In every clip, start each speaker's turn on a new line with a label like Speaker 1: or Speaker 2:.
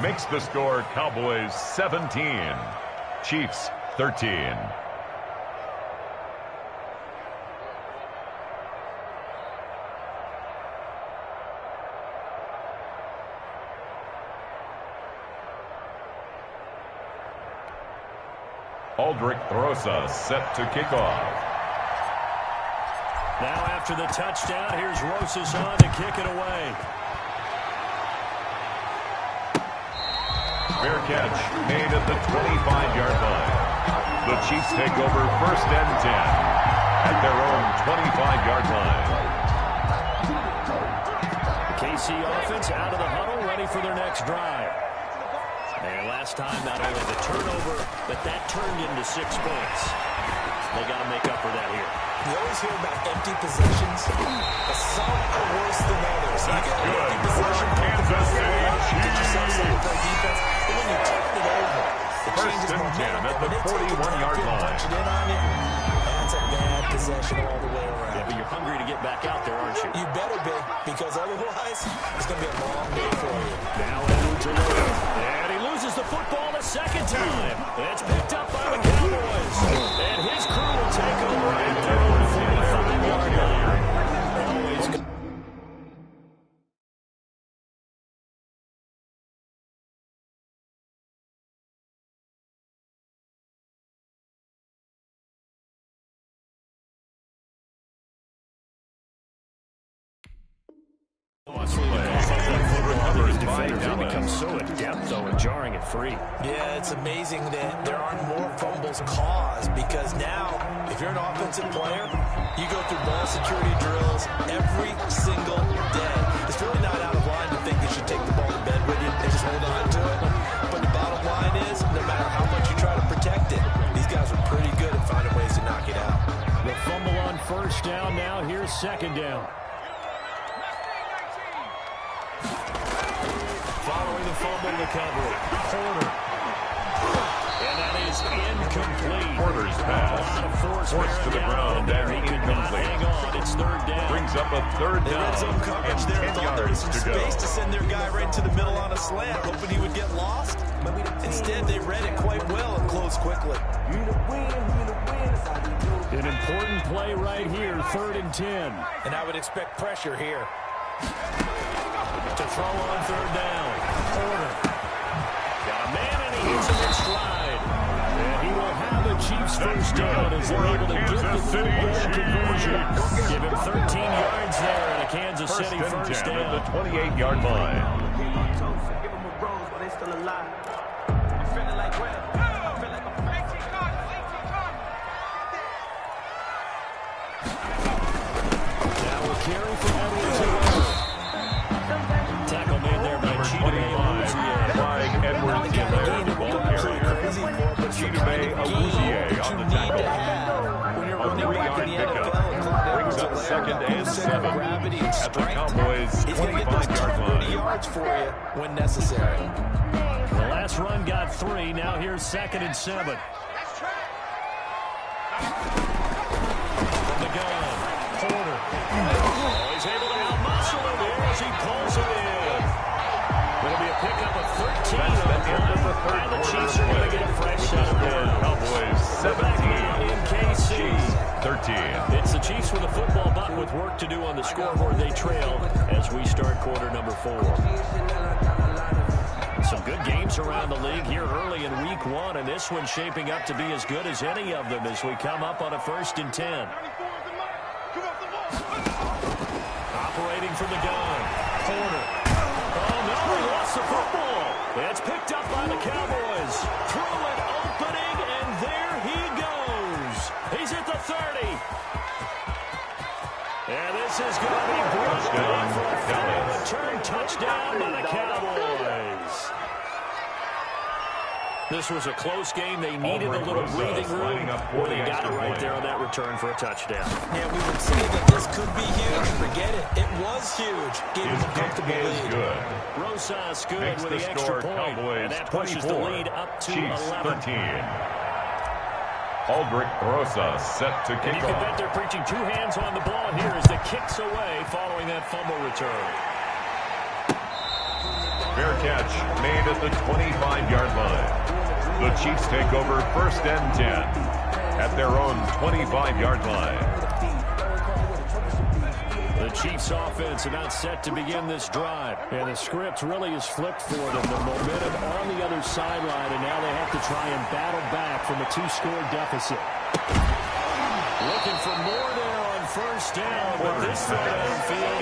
Speaker 1: makes the score Cowboys 17, Chiefs 13. Aldrich Rosa set to kick off.
Speaker 2: Now after the touchdown, here's Rosas on to kick it away.
Speaker 1: Fair catch made at the 25-yard line. The Chiefs take over 1st and 10 at their own 25-yard line.
Speaker 2: The KC offense out of the huddle, ready for their next drive. And last time, not only the turnover, but that turned into 6 points. They got to make up for that here.
Speaker 3: You always hear about empty possessions, but some are worse than others.
Speaker 1: That's good.
Speaker 3: Empty possession,
Speaker 1: Kansas City
Speaker 3: get yourself some
Speaker 1: Chiefs.
Speaker 3: great defense, but when you turn it over, it
Speaker 1: 1st
Speaker 3: changes
Speaker 1: and 10
Speaker 3: momentum.
Speaker 1: at the
Speaker 3: When they take it
Speaker 1: 41-yard
Speaker 3: downfield,
Speaker 1: line.
Speaker 3: punch it in on you, that's a bad possession all the way around.
Speaker 2: Yeah, but you're hungry to get back out there, aren't you?
Speaker 3: You better be, because otherwise, it's going to be a long day for you.
Speaker 2: Now Edwards away. And he loses the football the second time. It's picked up by the Cowboys. And his crew will take over at their own 45-yard line. Always good. Defenders become so adept, though, at jarring it free.
Speaker 3: Yeah, it's amazing that there aren't more fumbles caused, because now, if you're an offensive player, you go through ball security drills every single day. It's really not out of line to think you should take the ball to bed with you and just hold on to it. But the bottom line is, no matter how much you try to protect it, these guys are pretty good at finding ways to knock it out.
Speaker 2: The fumble on 1st down. Now here's 2nd down. Following the fumble recovery, Porter. And that is incomplete.
Speaker 1: Porter's pass forced to the ground and incomplete.
Speaker 2: Hang on, it's 3rd down.
Speaker 1: Brings up a 3rd down
Speaker 3: Red zone coverage
Speaker 1: and
Speaker 3: there.
Speaker 1: 10
Speaker 3: Thought there was
Speaker 1: yards
Speaker 3: some
Speaker 1: to go.
Speaker 3: space to send their guy right into the middle on a slant, hoping he would get lost. Instead, they read it quite well and closed quickly.
Speaker 2: An important play right here, 3rd and 10.
Speaker 3: And I would expect pressure here.
Speaker 2: To throw on 3rd down. Porter. Got a man and he hits him in stride. And he will have the Chiefs 1st down as they're able to get the football conversion. Give him 13 yards there and a Kansas City 1st down.
Speaker 1: At the 28-yard line.
Speaker 4: Give them a rose while they still alive. I'm feeling like well. I feel like I'm
Speaker 2: Now a carry from Edwards. Tackle made there by Chidobe
Speaker 1: Edwards the ball carrier. Chidobe Awuzie on the tackle.
Speaker 3: When you're
Speaker 1: A
Speaker 3: running back in the
Speaker 1: 3-yard
Speaker 3: NFL,
Speaker 1: brings up 2nd and 7
Speaker 3: gravity and
Speaker 1: at the
Speaker 3: strength.
Speaker 1: Cowboys'
Speaker 3: He's going to get those
Speaker 1: 25-yard
Speaker 3: 30
Speaker 1: line.
Speaker 3: yards for you when necessary.
Speaker 2: The last run got 3. Now here's 2nd and 7. From the gun, Porter. Oh, he's able to outmuscle him here as he pulls it in. It'll be a pickup of 13 on the play. And the Chiefs are going to get a fresh set of down.
Speaker 1: Cowboys 17,
Speaker 2: In KC.
Speaker 1: Chiefs 13.
Speaker 2: It's the Chiefs with a football, but with work to do on the scoreboard. They trail as we start quarter number 4. Some good games around the league here early in week 1, and this one's shaping up to be as good as any of them as we come up on a 1st and 10. Operating from the gun, Porter. Oh, no, he lost the football. It's picked up by the Cowboys. Through an opening, and there he goes. He's at the 30. And this is going to be brought down for a final return touchdown by the Cowboys. This was a close game. They needed a little breathing room. Well, they got it right there on that return for a touchdown.
Speaker 3: Yeah, we would say that this could be huge. Forget it. It was huge. Gave him a comfortable lead.
Speaker 1: Good.
Speaker 2: Rosas good
Speaker 1: Makes
Speaker 2: with
Speaker 1: the
Speaker 2: the extra
Speaker 1: score
Speaker 2: point.
Speaker 1: Cowboys
Speaker 2: And that pushes the
Speaker 1: 24,
Speaker 2: lead up to
Speaker 1: Chiefs
Speaker 2: 11.
Speaker 1: 13. Aldrich Rosa set to
Speaker 2: And
Speaker 1: kick
Speaker 2: you can bet
Speaker 1: off.
Speaker 2: they're preaching 2 hands on the ball here as the kicks away following that fumble return.
Speaker 1: Fair catch made at the 25-yard line. The Chiefs take over 1st and 10 at their own 25-yard line.
Speaker 2: The Chiefs offense about set to begin this drive. And the script really is flipped for them. The momentum on the other sideline, and now they have to try and battle back from a 2-score deficit. Looking for more there on 1st down, but this throw downfield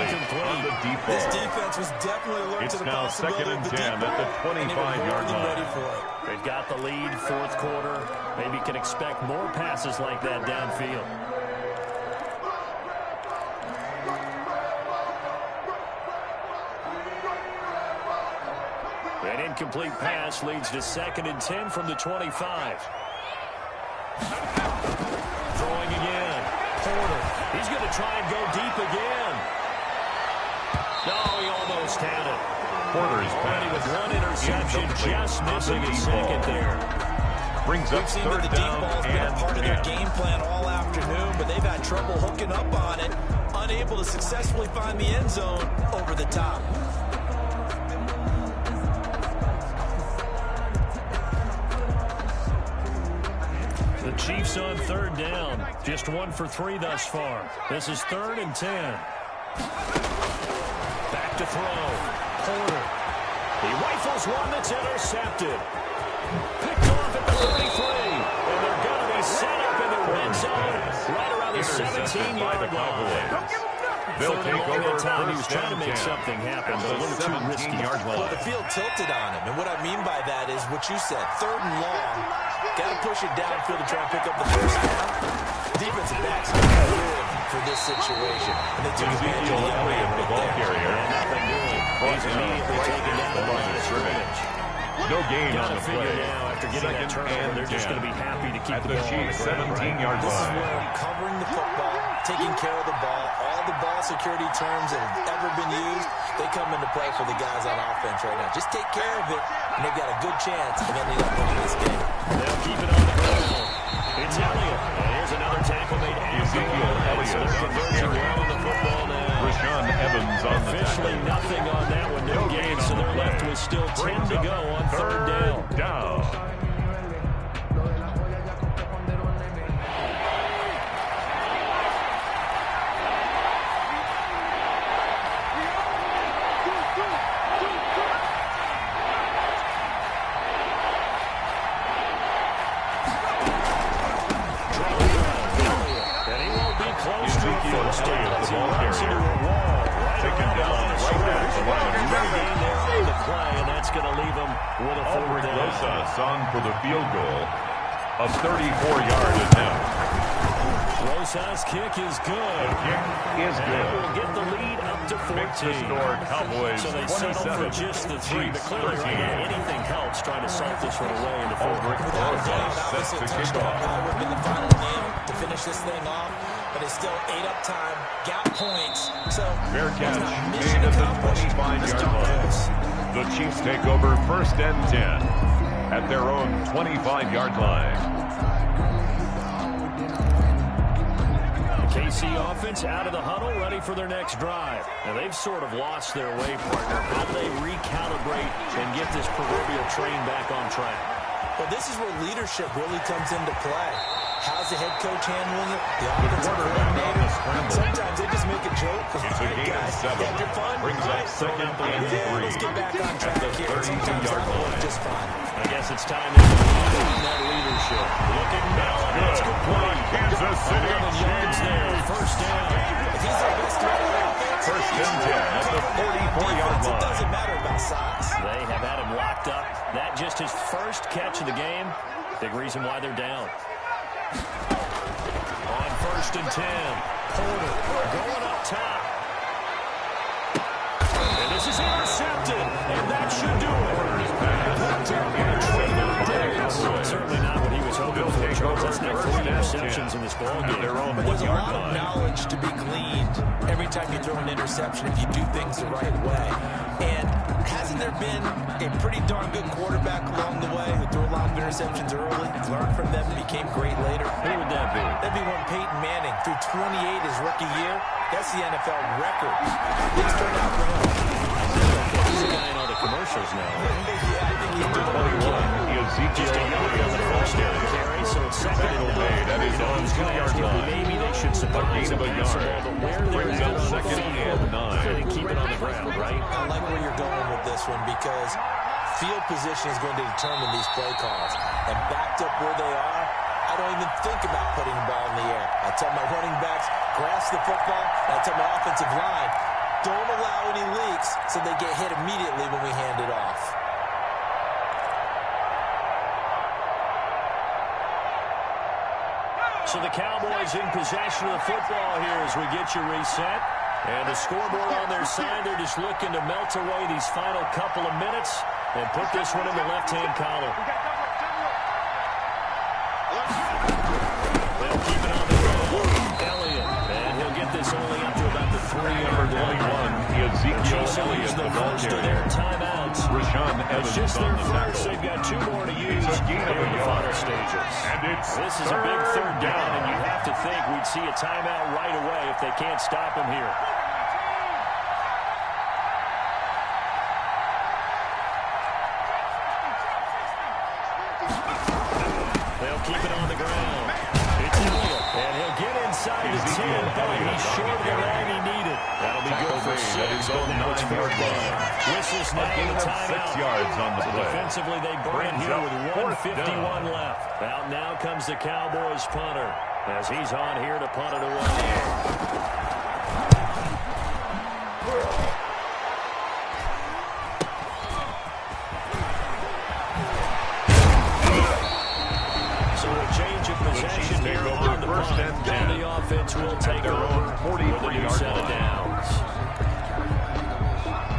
Speaker 2: incomplete.
Speaker 3: This defense was definitely alert to the possibility of the deep ball.
Speaker 1: It's now 2nd and 10 at the 25-yard line.
Speaker 2: They've got the lead, 4th quarter. Maybe can expect more passes like that downfield. An incomplete pass leads to 2nd and 10 from the 25. Throwing again. Porter. He's going to try and go deep again. No, he almost had it.
Speaker 1: Porter's
Speaker 2: Already with one interception, just missing a second there.
Speaker 1: Brings up
Speaker 3: We've seen
Speaker 1: 3rd
Speaker 3: that the deep
Speaker 1: down
Speaker 3: ball's been a
Speaker 1: and
Speaker 3: part of their
Speaker 1: 10.
Speaker 3: game plan all afternoon, but they've had trouble hooking up on it, unable to successfully find the end zone over the top.
Speaker 2: The Chiefs on 3rd down. Just 1 for 3 thus far. This is 3rd and 10. Back to throw. Porter. He rifles one that's intercepted. Picked off at the 33. And they're going to be set up in the red zone right around the 17-yard line.
Speaker 1: They'll take over
Speaker 2: time. He was
Speaker 1: 1st
Speaker 2: trying to
Speaker 1: and
Speaker 2: make
Speaker 1: 10
Speaker 2: something happen,
Speaker 1: at
Speaker 2: but a
Speaker 1: the
Speaker 2: little too risky.
Speaker 1: 17-yard
Speaker 3: Well,
Speaker 1: line.
Speaker 3: the field tilted on him, and what I mean by that is what you said, 3rd and long. Got to push it downfield to try and pick up the 1st down. Defensive backs are good for this situation. And they took advantage of the
Speaker 1: Elliott, the ball carrier.
Speaker 2: Nothing doing. He's immediately taken down the line of scrimmage.
Speaker 1: No gain on
Speaker 2: Got to
Speaker 1: the
Speaker 2: figure
Speaker 1: play.
Speaker 2: now after getting that
Speaker 1: 2nd
Speaker 2: turnover,
Speaker 1: and
Speaker 2: they're just
Speaker 1: 10
Speaker 2: going to be happy to keep
Speaker 1: at
Speaker 2: the
Speaker 1: the
Speaker 2: ball on the
Speaker 1: Chiefs'
Speaker 2: ground.
Speaker 1: 17-yard
Speaker 3: This is
Speaker 1: line.
Speaker 3: where covering the football, taking care of the ball, all the ball security terms that have ever been used, they come into play for the guys on offense right now. Just take care of it, and they've got a good chance of ending up winning this game.
Speaker 2: They'll keep it on the ground. It's Elliott. And here's another tackle made after
Speaker 1: Ezekiel
Speaker 2: one.
Speaker 1: Elliott
Speaker 2: So they're
Speaker 1: on the
Speaker 2: converging
Speaker 1: carry.
Speaker 2: well on the football now.
Speaker 1: Rashawn Evans on the
Speaker 2: Officially
Speaker 1: tackle.
Speaker 2: nothing on that one. No gain, so they're left with still 10 to go on 3rd down.
Speaker 1: down.
Speaker 2: And he won't be close to a
Speaker 1: Ezekiel
Speaker 2: first down
Speaker 1: Elliott,
Speaker 2: as
Speaker 1: the
Speaker 2: he
Speaker 1: ball
Speaker 2: runs into
Speaker 1: carrier.
Speaker 2: a wall.
Speaker 1: Taken down right at the line of
Speaker 2: No
Speaker 1: scrimmage.
Speaker 2: gain there on the play, and that's going to leave him with a 4th
Speaker 1: Albert
Speaker 2: down.
Speaker 1: Rosas on for the field goal. A 34-yard attempt.
Speaker 2: Rosas' kick is good.
Speaker 1: The kick is
Speaker 2: And that
Speaker 1: good.
Speaker 2: will get the lead up to 14.
Speaker 1: Makes the score Cowboys
Speaker 2: So they settle for
Speaker 1: 27.
Speaker 2: just the 3, but
Speaker 1: Chiefs
Speaker 2: clearly right
Speaker 1: 13.
Speaker 2: now, anything helps trying to salt this one away in the 4th.
Speaker 1: Albert Rosas sets the kickoff.
Speaker 3: That would have been the final name to finish this thing off, but it's still 8 up time, got points. So
Speaker 1: Fair catch
Speaker 3: it's not
Speaker 1: made
Speaker 3: mission
Speaker 1: at the
Speaker 3: accomplished. Let's
Speaker 1: 25-yard
Speaker 3: talk
Speaker 1: line.
Speaker 3: this.
Speaker 1: The Chiefs take over 1st and 10 at their own 25-yard line.
Speaker 2: KC offense out of the huddle, ready for their next drive. Now, they've sort of lost their way, partner. How do they recalibrate and get this proverbial train back on track?
Speaker 3: Well, this is where leadership really comes into play. How's the head coach handling it? The offensive coordinator. Sometimes they just make a joke.
Speaker 1: It's a gain of 7.
Speaker 3: You had your fun.
Speaker 1: Brings up 2nd and 3
Speaker 3: Let's get back on
Speaker 1: at
Speaker 3: track
Speaker 1: the
Speaker 3: here. Sometimes
Speaker 1: 32-yard
Speaker 3: that'll work
Speaker 1: line.
Speaker 3: just fine.
Speaker 2: I guess it's time to lean that leadership. Looking now, and it's
Speaker 1: Good.
Speaker 2: complete.
Speaker 1: Kansas City
Speaker 2: 11 yards there, 1st down.
Speaker 3: If he's their best threat on offense,
Speaker 1: 1st and 10 at the 44-yard
Speaker 3: it
Speaker 1: line.
Speaker 3: doesn't matter about size.
Speaker 2: They have had him locked up. That just his first catch of the game. Big reason why they're down. On 1st and 10, Porter going up top. And this is intercepted, and that should do it. Certainly not what he was hoping for, Charles. That's now 3 interceptions in this ballgame.
Speaker 1: Their own
Speaker 3: But there's a
Speaker 1: 1-yard
Speaker 3: lot of
Speaker 1: line.
Speaker 3: knowledge to be gleaned every time you throw an interception if you do things the right way. And hasn't there been a pretty darn good quarterback along the way who threw a lot of interceptions early, learned from them, became great later?
Speaker 2: Who would that be?
Speaker 3: That'd be one Peyton Manning threw 28 his rookie year. That's the NFL record. Things turned out for him.
Speaker 2: He's a guy in all the commercials now.
Speaker 1: Number 21,
Speaker 2: Just a yard on the first down carry, so it's second and 9.
Speaker 1: That is on the 2-yard line.
Speaker 2: Maybe they should surprise
Speaker 1: a gain of a yard.
Speaker 2: but where
Speaker 1: Brings
Speaker 2: they're
Speaker 1: up
Speaker 2: at
Speaker 1: second and 9.
Speaker 2: keep it on the ground, right?
Speaker 3: I like where you're going with this one because field position is going to determine these play calls. And backed up where they are, I don't even think about putting the ball in the air. I tell my running backs, grasp the football, and I tell my offensive line, don't allow any leaks so they get hit immediately when we hand it off.
Speaker 2: So the Cowboys in possession of the football here as we get you reset. And the scoreboard on their side, they're just looking to melt away these final couple of minutes and put this one in the left-hand column. They'll keep it on the ground. Elliott, and he'll get this only up to about the 3-yard line.
Speaker 1: Number 21, Ezekiel Elliott,
Speaker 2: the
Speaker 1: the ball
Speaker 2: first of
Speaker 1: carrier.
Speaker 2: their timeouts.
Speaker 1: Rashawn Evans
Speaker 2: It's just
Speaker 1: on
Speaker 2: their
Speaker 1: the
Speaker 2: first.
Speaker 1: tackle.
Speaker 2: They've got 2 more to use
Speaker 1: It's a gain of
Speaker 2: here
Speaker 1: a
Speaker 2: in the
Speaker 1: yard.
Speaker 2: final stages.
Speaker 1: And it's
Speaker 2: This is a big third down, and you have to think we'd see a timeout right away if they can't stop him here. They'll keep it on the ground. It's Elliott, and he'll get inside the 10, but he's short of the line he needed. That'll be good for 6.
Speaker 1: That is on the 9-yard line.
Speaker 2: Whistles
Speaker 1: A
Speaker 2: now
Speaker 1: gain
Speaker 2: the
Speaker 1: of
Speaker 2: timeout.
Speaker 1: 6 yards on the play.
Speaker 2: Defensively, they burn
Speaker 1: Brings
Speaker 2: here
Speaker 1: up
Speaker 2: with
Speaker 1: fourth
Speaker 2: 1:51
Speaker 1: down.
Speaker 2: left. Out now comes the Cowboys punter as he's on here to punt it away. So a change of possession
Speaker 1: Chiefs take
Speaker 2: here
Speaker 1: over
Speaker 2: on the
Speaker 1: first
Speaker 2: punt.
Speaker 1: and 10.
Speaker 2: And the offense will take
Speaker 1: their
Speaker 2: over
Speaker 1: own
Speaker 2: with a new
Speaker 1: 43-yard
Speaker 2: set of
Speaker 1: line.
Speaker 2: downs.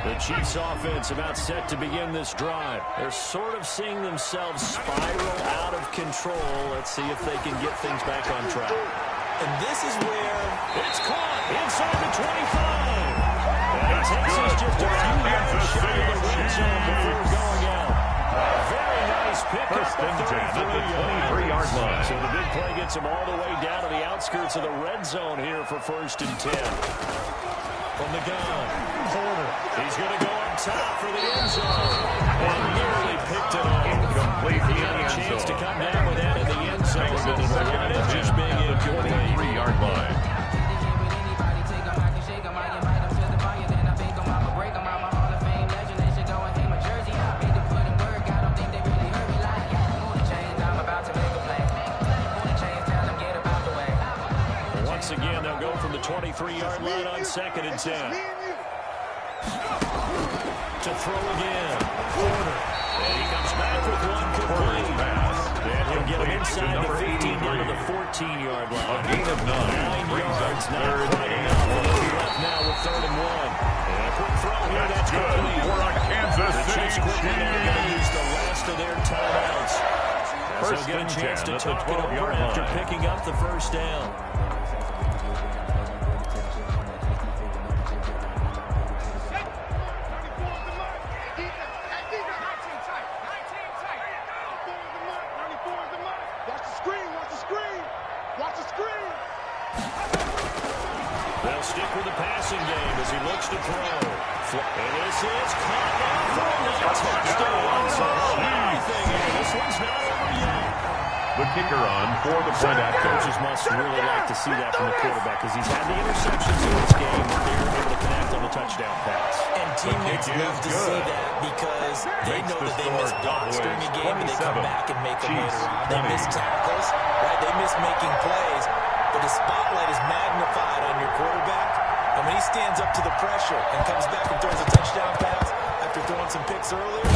Speaker 2: The Chiefs offense about set to begin this drive. They're sort of seeing themselves spiral out of control. Let's see if they can get things back on track.
Speaker 3: And this is where
Speaker 2: It's caught inside the 25. And it takes us just a few yards shy of the red zone before going out. A very nice pickup
Speaker 1: First and 10 at the 23-yard line.
Speaker 2: So the big play gets him all the way down to the outskirts of the red zone here for first and 10. From the gun, Porter. He's going to go up top for the end zone. And nearly picked it off.
Speaker 1: Incomplete
Speaker 2: He
Speaker 1: in
Speaker 2: had
Speaker 1: the
Speaker 2: a
Speaker 1: end
Speaker 2: chance to
Speaker 1: zone.
Speaker 2: come down with that in the end zone.
Speaker 1: Makes
Speaker 2: But
Speaker 1: it
Speaker 2: it
Speaker 1: second
Speaker 2: ended
Speaker 1: and
Speaker 2: up
Speaker 1: 10
Speaker 2: just being
Speaker 1: at the
Speaker 2: incomplete.
Speaker 1: 23-yard line.
Speaker 2: Once again, they'll go from the 23-yard line on second and 10. To throw again. Porter. And he comes back with one
Speaker 1: Porter's
Speaker 2: complete.
Speaker 1: pass.
Speaker 2: And he'll get him
Speaker 1: Complete to
Speaker 2: inside the
Speaker 1: number
Speaker 2: 15 down to
Speaker 1: 83.
Speaker 2: the 14-yard
Speaker 1: A
Speaker 2: line.
Speaker 1: gain of 9 brings up
Speaker 2: yards, not
Speaker 1: third
Speaker 2: quite
Speaker 1: and
Speaker 2: enough. And
Speaker 1: 1.
Speaker 2: they'll be left now with 3rd and 1. And a quick throw here. That's
Speaker 1: Good
Speaker 2: complete.
Speaker 1: for a Kansas
Speaker 2: The
Speaker 1: City
Speaker 2: Chiefs quickly now going to use
Speaker 1: Chiefs.
Speaker 2: the last of their timeouts. As
Speaker 1: First
Speaker 2: they'll get a
Speaker 1: and
Speaker 2: chance
Speaker 1: 10
Speaker 2: to
Speaker 1: at the
Speaker 2: talk it over
Speaker 1: 12-yard
Speaker 2: after
Speaker 1: line.
Speaker 2: picking up the first down. They'll stick with the passing game as he looks to throw. And this is caught down for another touchdown. So everything here. This one's not over yet.
Speaker 1: The kicker on for the point after.
Speaker 2: Coaches must really like to see that from the quarterback because he's had the interceptions in this game. They're able to connect on the touchdown pass.
Speaker 3: And teammates
Speaker 1: kick is
Speaker 3: love to
Speaker 1: good.
Speaker 3: see that because they
Speaker 1: Makes
Speaker 3: know
Speaker 1: the
Speaker 3: that they
Speaker 1: score
Speaker 3: miss blocks
Speaker 1: double
Speaker 3: during
Speaker 1: A's,
Speaker 3: the game, but they come
Speaker 1: 27.
Speaker 3: back and make them
Speaker 1: Chiefs,
Speaker 3: later on. They
Speaker 1: 20.
Speaker 3: miss tackles, right? They miss making plays, but the spotlight is magnified on your quarterback. And when he stands up to the pressure and comes back and throws a touchdown pass after throwing some picks earlier,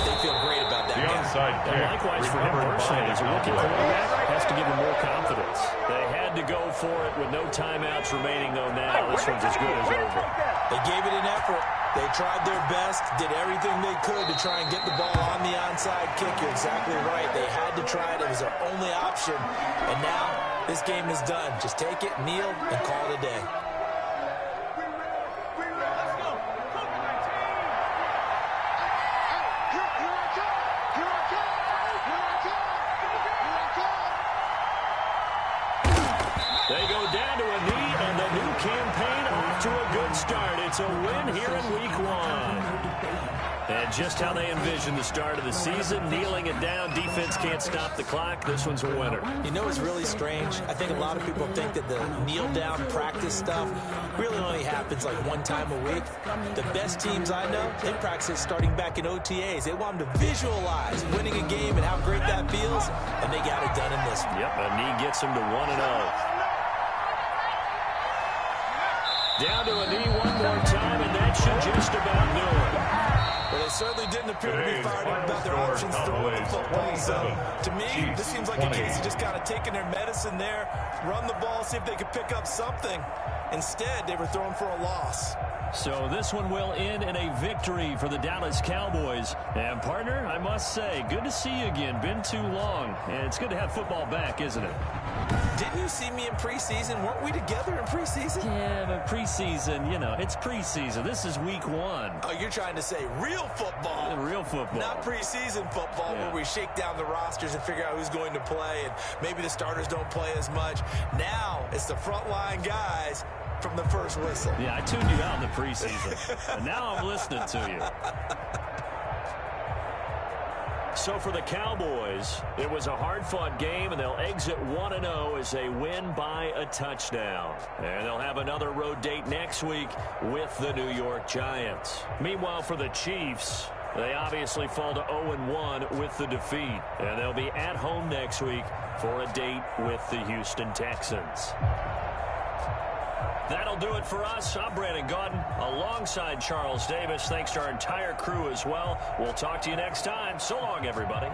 Speaker 3: they feel great about that
Speaker 1: The
Speaker 3: guy.
Speaker 1: onside
Speaker 2: And
Speaker 1: kick
Speaker 2: likewise for him
Speaker 1: recovered
Speaker 2: personally,
Speaker 1: by
Speaker 2: as a
Speaker 1: the
Speaker 2: rookie
Speaker 1: Cowboys.
Speaker 2: quarterback, has to give him more confidence. They had to go for it with no timeouts remaining, though now this one's as good as over.
Speaker 3: They gave it an effort. They tried their best, did everything they could to try and get the ball on the onside kick. You're exactly right. They had to try it. It was their only option. And now this game is done. Just take it, kneel, and call it a day.
Speaker 2: They go down to a knee, and the new campaign off to a good start. It's a win here in week 1. And Yeah, just how they envisioned the start of the season. Kneeling it down. Defense can't stop the clock. This one's a winner.
Speaker 3: You know what's really strange? I think a lot of people think that the kneel-down practice stuff really only happens like one time a week. The best teams I know, they practice starting back in OTAs. They want them to visualize winning a game and how great that feels, and they got it done in this one.
Speaker 2: Yep, a knee gets them to 1-0. Down to a knee one more time, and that should just about do it.
Speaker 3: Well, they certainly didn't appear to be fired up about their options throwing the football. So, to me, this seems like a case of just kind of taking their medicine there, run the ball, see if they could pick up something. Instead, they were throwing for a loss.
Speaker 2: So this one will end in a victory for the Dallas Cowboys. And, partner, I must say, good to see you again. Been too long. And it's good to have football back, isn't it?
Speaker 3: Didn't you see me in preseason? Weren't we together in preseason?
Speaker 2: Yeah, but preseason, you know, it's preseason. This is week 1.
Speaker 3: Oh, you're trying to say real football.
Speaker 2: Real football.
Speaker 3: Not preseason football where we shake down the rosters and figure out who's going to play, and maybe the starters don't play as much. Now it's the frontline guys from the first whistle.
Speaker 2: Yeah, I tuned you out in the preseason, and now I'm listening to you. So for the Cowboys, it was a hard-fought game, and they'll exit 1-0 as they win by a touchdown. And they'll have another road date next week with the New York Giants. Meanwhile, for the Chiefs, they obviously fall to 0-1 with the defeat. And they'll be at home next week for a date with the Houston Texans. That'll do it for us. I'm Brandon Gaudin alongside Charles Davis. Thanks to our entire crew as well. We'll talk to you next time. So long, everybody.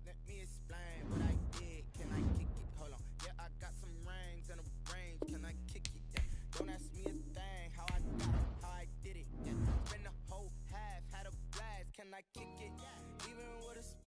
Speaker 5: Let me explain what I did. Can I kick it? Hold on. Yeah, I got some rings and a range. Can I kick it? Yeah. Don't ask me a thing. How I got it, how I did it. Yeah. Spend the whole half, had a blast. Can I kick it? Even with a